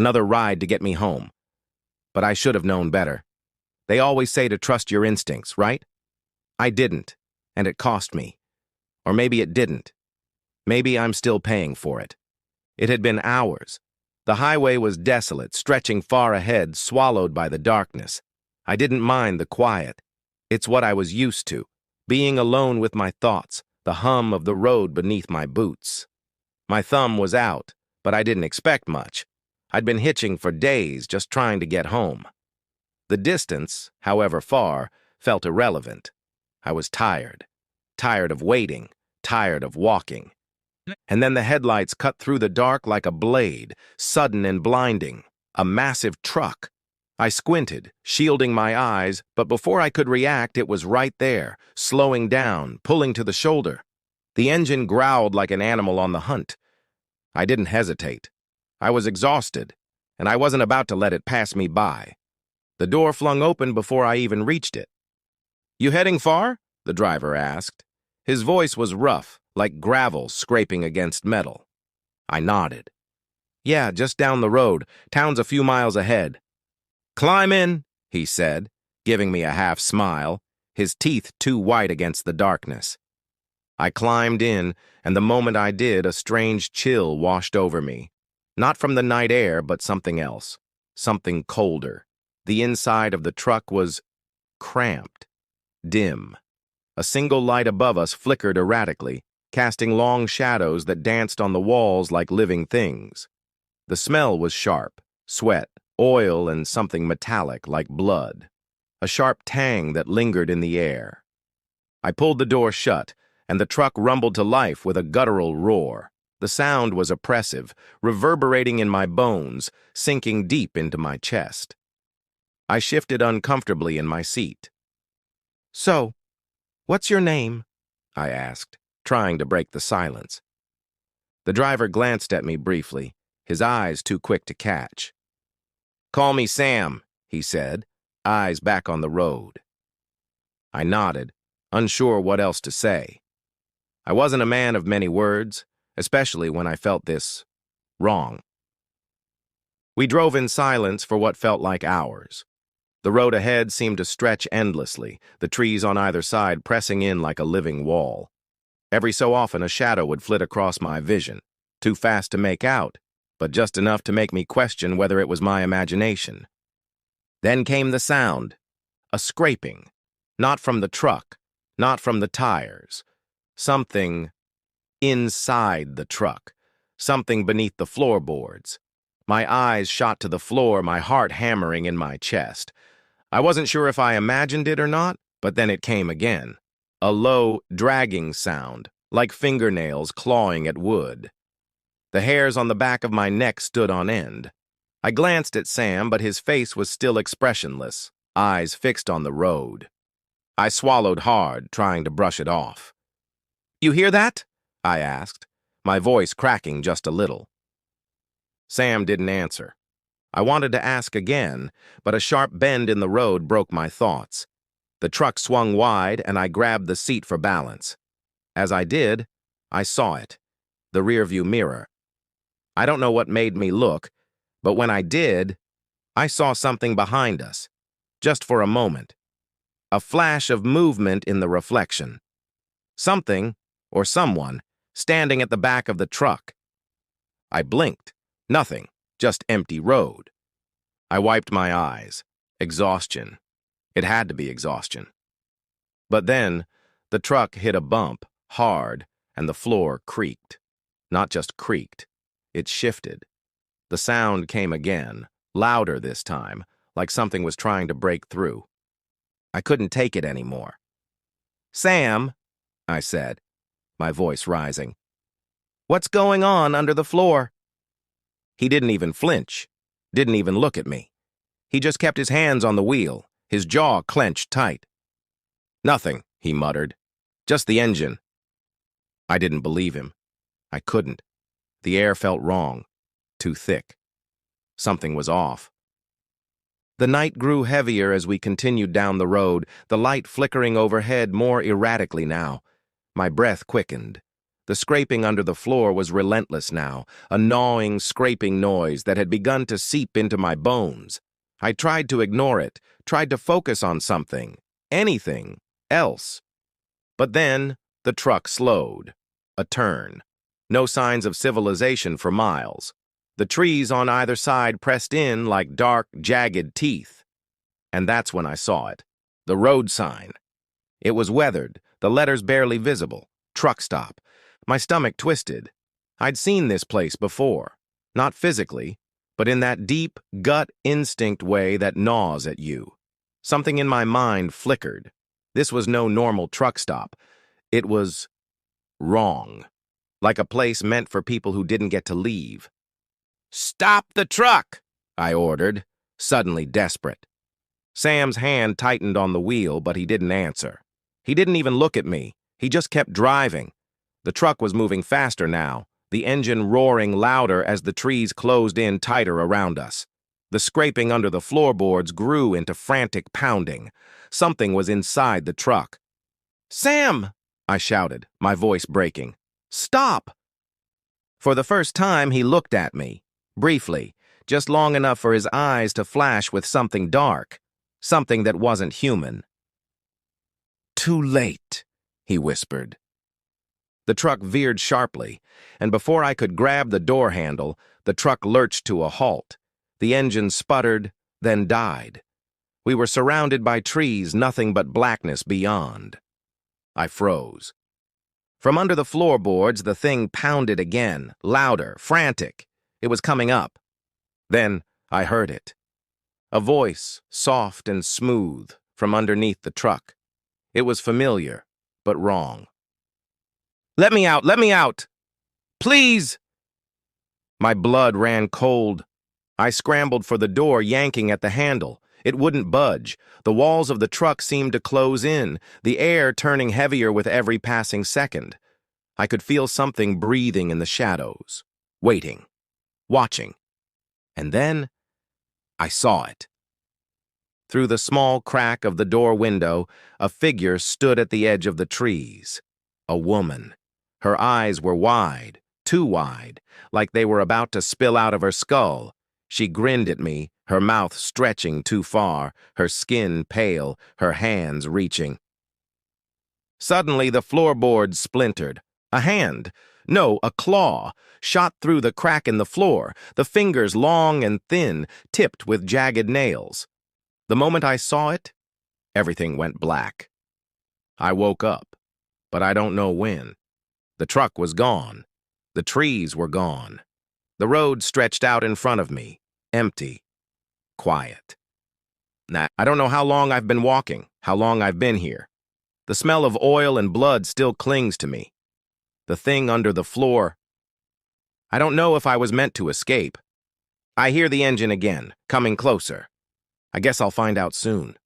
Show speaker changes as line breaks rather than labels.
Another ride to get me home. But I should have known better. They always say to trust your instincts, right? I didn't, and it cost me. Or maybe it didn't. Maybe I'm still paying for it. It had been hours. The highway was desolate, stretching far ahead, swallowed by the darkness. I didn't mind the quiet. It's what I was used to, being alone with my thoughts, the hum of the road beneath my boots. My thumb was out, but I didn't expect much. I'd been hitching for days, just trying to get home. The distance, however far, felt irrelevant. I was tired. Tired of waiting. Tired of walking. And then the headlights cut through the dark like a blade, sudden and blinding. A massive truck. I squinted, shielding my eyes, but before I could react, it was right there, slowing down, pulling to the shoulder. The engine growled like an animal on the hunt. I didn't hesitate. I was exhausted, and I wasn't about to let it pass me by. The door flung open before I even reached it. "You heading far?" the driver asked. His voice was rough, like gravel scraping against metal. I nodded. "Yeah, just down the road. Town's a few miles ahead." "Climb in," he said, giving me a half smile, his teeth too white against the darkness. I climbed in, and the moment I did, a strange chill washed over me. Not from the night air, but something else. Something colder. The inside of the truck was cramped, dim. A single light above us flickered erratically, casting long shadows that danced on the walls like living things. The smell was sharp, sweat, oil, and something metallic like blood. A sharp tang that lingered in the air. I pulled the door shut, and the truck rumbled to life with a guttural roar. The sound was oppressive, reverberating in my bones, sinking deep into my chest. I shifted uncomfortably in my seat. "So, what's your name?" I asked, trying to break the silence. The driver glanced at me briefly, his eyes too quick to catch. "Call me Sam," he said, eyes back on the road. I nodded, unsure what else to say. I wasn't a man of many words, especially when I felt this wrong. We drove in silence for what felt like hours. The road ahead seemed to stretch endlessly, the trees on either side pressing in like a living wall. Every so often a shadow would flit across my vision, too fast to make out, but just enough to make me question whether it was my imagination. Then came the sound, a scraping, not from the truck, not from the tires, something inside the truck, something beneath the floorboards. My eyes shot to the floor, my heart hammering in my chest. I wasn't sure if I imagined it or not, but then it came again. A low, dragging sound, like fingernails clawing at wood. The hairs on the back of my neck stood on end. I glanced at Sam, but his face was still expressionless, eyes fixed on the road. I swallowed hard, trying to brush it off. "You hear that?" I asked, my voice cracking just a little. Sam didn't answer. I wanted to ask again, but a sharp bend in the road broke my thoughts. The truck swung wide, and I grabbed the seat for balance. As I did, I saw it, the rearview mirror. I don't know what made me look, but when I did, I saw something behind us, just for a moment. A flash of movement in the reflection. Something, or someone, standing at the back of the truck. I blinked. Nothing, just empty road. I wiped my eyes. Exhaustion. It had to be exhaustion. But then, the truck hit a bump, hard, and the floor creaked. Not just creaked, it shifted. The sound came again, louder this time, like something was trying to break through. I couldn't take it anymore. "Sam," I said, my voice rising. "What's going on under the floor?" He didn't even flinch, didn't even look at me. He just kept his hands on the wheel, his jaw clenched tight. "Nothing," he muttered. "Just the engine." I didn't believe him. I couldn't. The air felt wrong, too thick. Something was off. The night grew heavier as we continued down the road, the light flickering overhead more erratically now. My breath quickened. The scraping under the floor was relentless now, a gnawing, scraping noise that had begun to seep into my bones. I tried to ignore it, tried to focus on something, anything else. But then the truck slowed. A turn. No signs of civilization for miles. The trees on either side pressed in like dark, jagged teeth. And that's when I saw it. The road sign. It was weathered, the letters barely visible. Truck stop. My stomach twisted. I'd seen this place before. Not physically, but in that deep, gut instinct way that gnaws at you. Something in my mind flickered. This was no normal truck stop. It was wrong. Like a place meant for people who didn't get to leave. "Stop the truck!" I ordered, suddenly desperate. Sam's hand tightened on the wheel, but he didn't answer. He didn't even look at me. He just kept driving. The truck was moving faster now, the engine roaring louder as the trees closed in tighter around us. The scraping under the floorboards grew into frantic pounding. Something was inside the truck. "Sam!" I shouted, my voice breaking. "Stop!" For the first time, he looked at me, briefly, just long enough for his eyes to flash with something dark, something that wasn't human. "Too late," he whispered. The truck veered sharply, and before I could grab the door handle, the truck lurched to a halt. The engine sputtered, then died. We were surrounded by trees, nothing but blackness beyond. I froze. From under the floorboards, the thing pounded again, louder, frantic. It was coming up. Then I heard it. A voice, soft and smooth, from underneath the truck. It was familiar, but wrong. "Let me out! Let me out! Please!" My blood ran cold. I scrambled for the door, yanking at the handle. It wouldn't budge. The walls of the truck seemed to close in, the air turning heavier with every passing second. I could feel something breathing in the shadows, waiting, watching. And then I saw it. Through the small crack of the door window, a figure stood at the edge of the trees. A woman. Her eyes were wide, too wide, like they were about to spill out of her skull. She grinned at me, her mouth stretching too far, her skin pale, her hands reaching. Suddenly, the floorboards splintered. A hand, no, a claw, shot through the crack in the floor, the fingers long and thin, tipped with jagged nails. The moment I saw it, everything went black. I woke up, but I don't know when. The truck was gone. The trees were gone. The road stretched out in front of me, empty, quiet. I don't know how long I've been walking, how long I've been here. The smell of oil and blood still clings to me. The thing under the floor. I don't know if I was meant to escape. I hear the engine again, coming closer. I guess I'll find out soon.